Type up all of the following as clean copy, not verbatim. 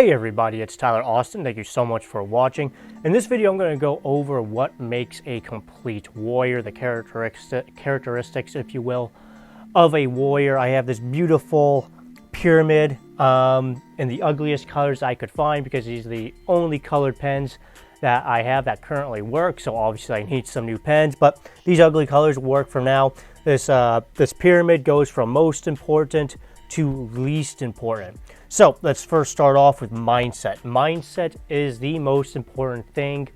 Hey everybody, it's Tyler Austin. Thank you so much for watching. In this video, I'm going to go over what makes a complete warrior, the characteristics, if you will, of a warrior. I have this beautiful pyramid in the ugliest colors I could find because these are the only colored pens that I have that currently work. So obviously I need some new pens, but these ugly colors work for now. This pyramid goes from most important to least important. So let's first start off with mindset. Mindset is the most important thing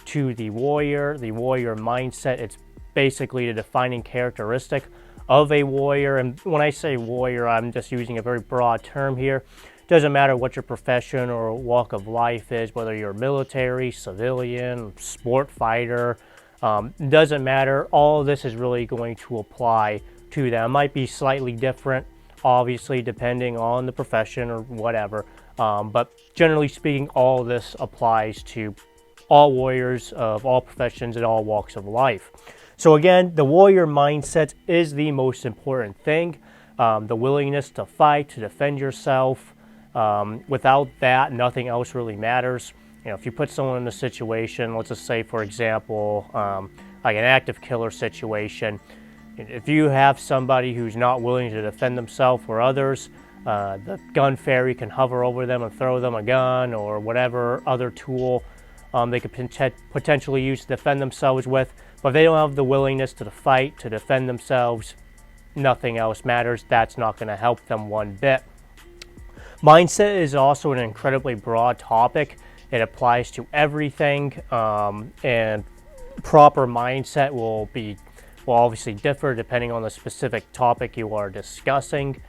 to the warrior mindset. It's basically the defining characteristic of a warrior. And when I say warrior, I'm just using a very broad term here. Doesn't matter what your profession or walk of life is, whether you're military, civilian, sport fighter, doesn't matter. All of this is really going to apply to them. It might be slightly different, obviously, depending on the profession or whatever. But generally speaking, all of this applies to all warriors of all professions and all walks of life. So again, the warrior mindset is the most important thing. The willingness to fight, to defend yourself. Without that, nothing else really matters. You know, if you put someone in a situation, let's just say, for example, like an active killer situation, if you have somebody who's not willing to defend themselves or others, the gun fairy can hover over them and throw them a gun or whatever other tool they could potentially use to defend themselves with. But if they don't have the willingness to fight, to defend themselves, nothing else matters. That's not going to help them one bit. Mindset is also an incredibly broad topic. It applies to everything, and proper mindset will obviously differ depending on the specific topic you are discussing.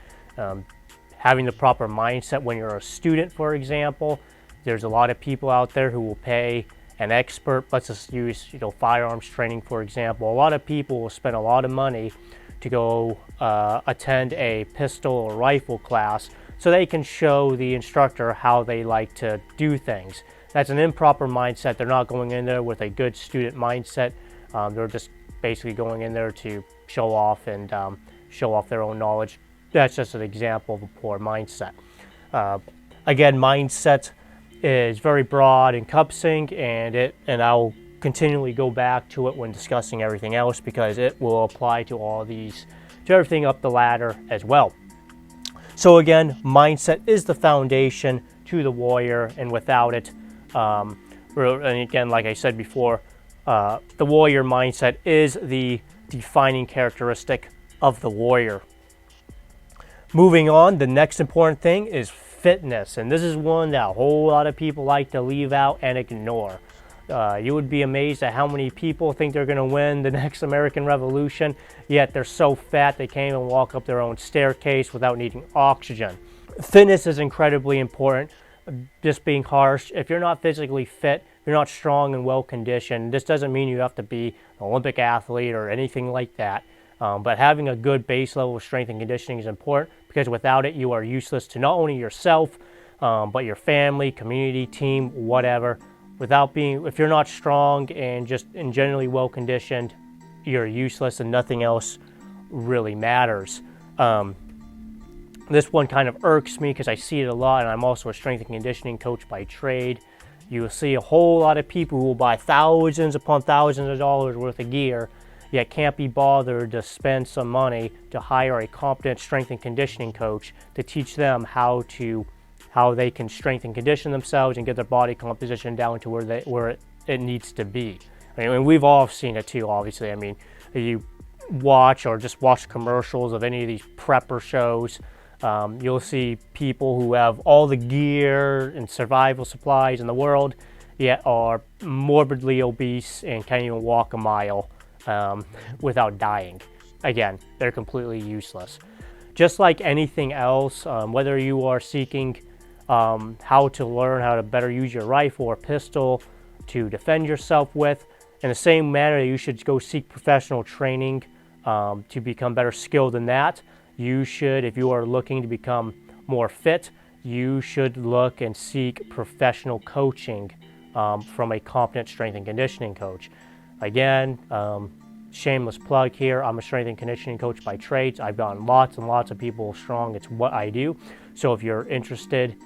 Having the proper mindset when you're a student, for example, there's a lot of people out there who will pay an expert. Let's just use firearms training, for example. A lot of people will spend a lot of money to go attend a pistol or rifle class so they can show the instructor how they like to do things. That's an improper mindset. They're not going in there with a good student mindset. They're just basically going in there to show off and show off their own knowledge. That's just an example of a poor mindset. Again, mindset is very broad, encompassing, and I'll continually go back to it when discussing everything else because it will apply to all these, to everything up the ladder as well. So again, mindset is the foundation to the warrior, and without it, and again, like I said before, the warrior mindset is the defining characteristic of the warrior. Moving on, the next important thing is fitness, and this is one that a whole lot of people like to leave out and ignore. You would be amazed at how many people think they're going to win the next American Revolution, yet they're so fat they can't even walk up their own staircase without needing oxygen. Fitness is incredibly important. Just being harsh, if you're not physically fit, you're not strong and well conditioned. This doesn't mean you have to be an Olympic athlete or anything like that. But having a good base level of strength and conditioning is important because without it, you are useless to not only yourself, but your family, community, team, whatever. If you're not strong and generally well conditioned, you're useless and nothing else really matters. This one kind of irks me because I see it a lot, and I'm also a strength and conditioning coach by trade. You will see a whole lot of people who will buy thousands upon thousands of dollars worth of gear, yet can't be bothered to spend some money to hire a competent strength and conditioning coach to teach them how they can strengthen and condition themselves and get their body composition down to where it needs to be. I mean, we've all seen it too, obviously. I mean, you watch commercials of any of these prepper shows. You'll see people who have all the gear and survival supplies in the world, yet are morbidly obese and can't even walk a mile without dying. Again, they're completely useless. Just like anything else, whether you are seeking how to learn how to better use your rifle or pistol to defend yourself with, in the same manner you should go seek professional training to become better skilled in that. You should, if you are looking to become more fit, you should look and seek professional coaching from a competent strength and conditioning coach. Again, shameless plug here, I'm a strength and conditioning coach by trade. I've gotten lots and lots of people strong. It's what I do. So if you're interested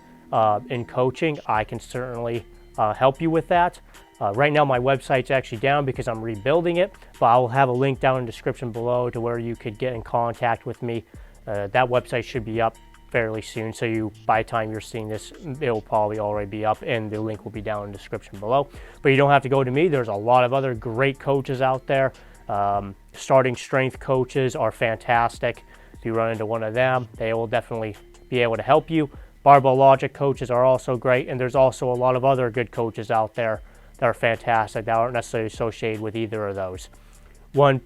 in coaching, I can certainly help you with that. Right now my website's actually down because I'm rebuilding it, but I'll have a link down in the description below to where you could get in contact with me. That website should be up fairly soon, so by the time you're seeing this, it will probably already be up, and the link will be down in the description below. But you don't have to go to me. There's a lot of other great coaches out there. Starting strength coaches are fantastic. If you run into one of them, they will definitely be able to help you. Barbell Logic coaches are also great, and there's also a lot of other good coaches out there that are fantastic that aren't necessarily associated with either of those. One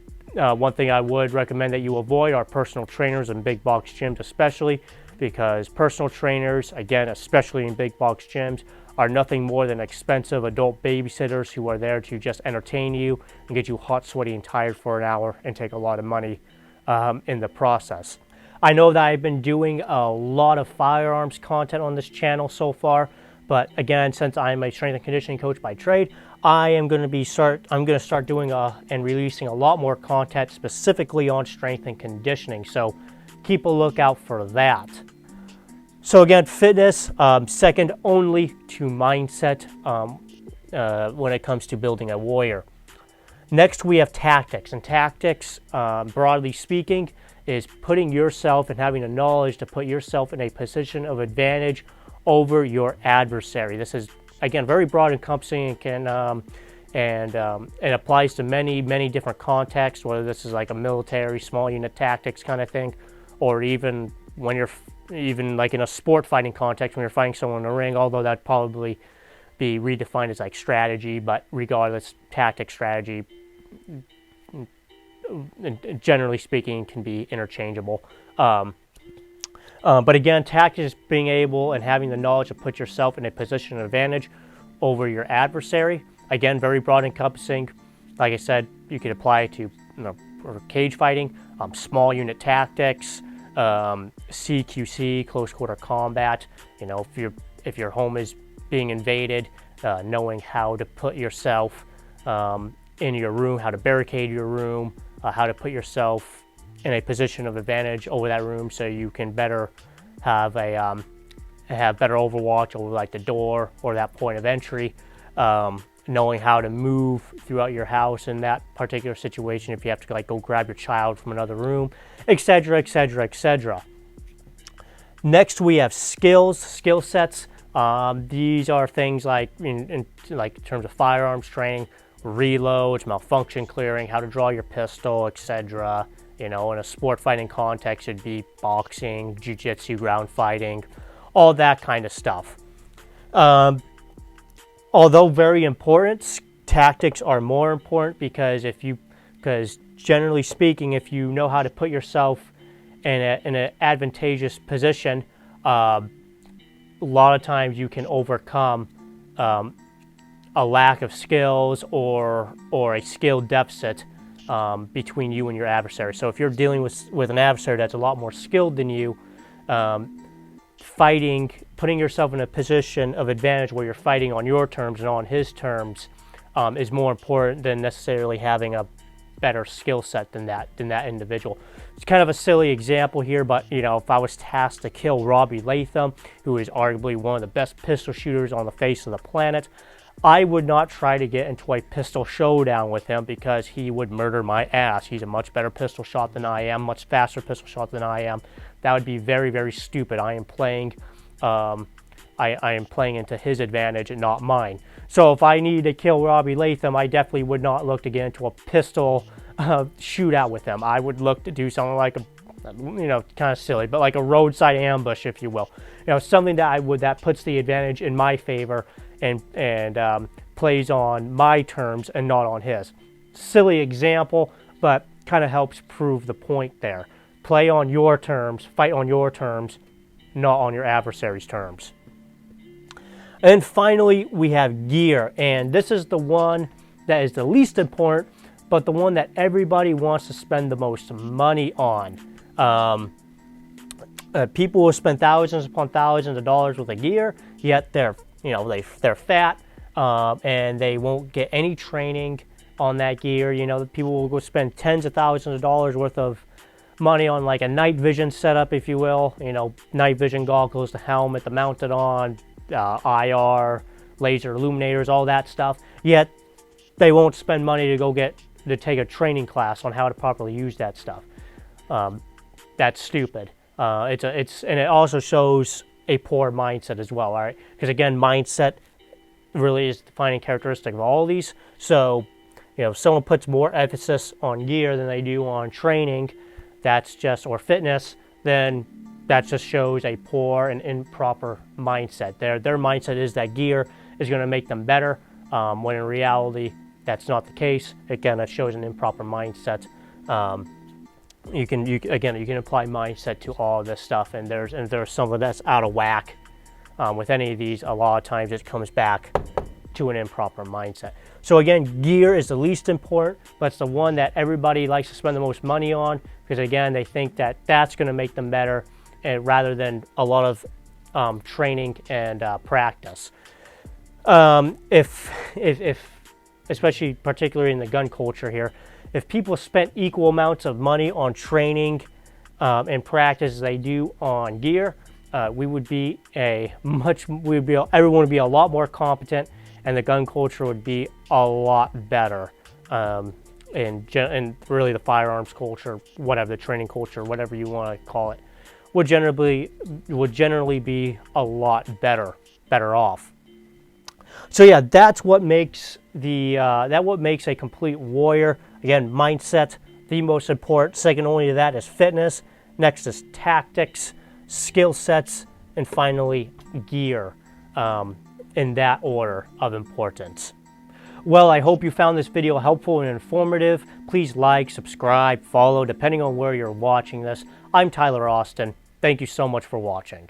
thing I would recommend that you avoid are personal trainers in big box gyms, especially because personal trainers, again, especially in big box gyms, are nothing more than expensive adult babysitters who are there to just entertain you and get you hot, sweaty, and tired for an hour and take a lot of money in the process. I know that I've been doing a lot of firearms content on this channel so far, but again, since I'm a strength and conditioning coach by trade, I'm going to start doing and releasing a lot more content specifically on strength and conditioning. So keep a lookout for that. So again, fitness, second only to mindset when it comes to building a warrior. Next, we have tactics, and tactics, broadly speaking, is putting yourself and having the knowledge to put yourself in a position of advantage over your adversary. This is, again, very broad encompassing and it applies to many different contexts, whether this is like a military small unit tactics kind of thing, or even when you're like in a sport fighting context when you're fighting someone in the ring, although that'd probably be redefined as like strategy, but regardless, tactic, strategy, generally speaking, can be interchangeable. But again, tactics is being able and having the knowledge to put yourself in a position of advantage over your adversary. Again, very broad encompassing. Like I said, you could apply it to for cage fighting, small unit tactics, CQC, close quarter combat. If your home is being invaded, knowing how to put yourself in your room, how to barricade your room, how to put yourself in a position of advantage over that room so you can better have better overwatch over like the door or that point of entry. Knowing how to move throughout your house in that particular situation, if you have to like go grab your child from another room, etc., etc., etc. Next, we have skill sets. These are things like in terms of firearms training, reloads, malfunction clearing, how to draw your pistol, etc. In a sport fighting context, it'd be boxing, jiu-jitsu, ground fighting, all that kind of stuff. Although very important, tactics are more important because generally speaking, if you know how to put yourself in an advantageous position, a lot of times you can overcome a lack of skills or a skill deficit between you and your adversary. So if you're dealing with an adversary that's a lot more skilled than you, putting yourself in a position of advantage where you're fighting on your terms and on his terms is more important than necessarily having a better skill set than that individual. It's kind of a silly example here, but if I was tasked to kill Robbie Latham, who is arguably one of the best pistol shooters on the face of the planet, I would not try to get into a pistol showdown with him because he would murder my ass. He's a much better pistol shot than I am, much faster pistol shot than I am. That would be very, very stupid. I am playing into his advantage and not mine. So if I needed to kill Robbie Latham, I definitely would not look to get into a pistol shootout with him. I would look to do something like kind of silly, but like a roadside ambush, if you will. Something that puts the advantage in my favor and plays on my terms and not on his. Silly example, but kind of helps prove the point there. Play on your terms, fight on your terms, not on your adversary's terms. And finally, we have gear, and this is the one that is the least important, but the one that everybody wants to spend the most money on. People will spend thousands upon thousands of dollars worth of gear, yet they're fat, and they won't get any training on that gear. People will go spend tens of thousands of dollars worth of money on like a night vision setup, if you will. You know, night vision goggles, the helmet, the mounted on, IR, laser illuminators, all that stuff. Yet they won't spend money to take a training class on how to properly use that stuff. That's stupid. And it also shows a poor mindset as well. All right, because again, mindset really is the defining characteristic of all of these. So, you know, if someone puts more emphasis on gear than they do on training, or fitness, then that just shows a poor and improper mindset. Their mindset is that gear is going to make them better, when in reality, that's not the case. Again, that shows an improper mindset. You can apply mindset to all of this stuff, and there's something that's out of whack with any of these. A lot of times it comes back to an improper mindset. So again, gear is the least important, but it's the one that everybody likes to spend the most money on, because again, they think that that's going to make them better, and rather than a lot of training and practice. If especially particularly in the gun culture here, if people spent equal amounts of money on training and practice as they do on gear, everyone would be a lot more competent, and the gun culture would be a lot better. And really the firearms culture, whatever, the training culture, whatever you want to call it, would generally be a lot better off. So yeah, that's what makes a complete warrior. Again, mindset, the most important. Second only to that is fitness. Next is tactics, skill sets, and finally gear, in that order of importance. Well, I hope you found this video helpful and informative. Please like, subscribe, follow, depending on where you're watching this. I'm Tyler Austin. Thank you so much for watching.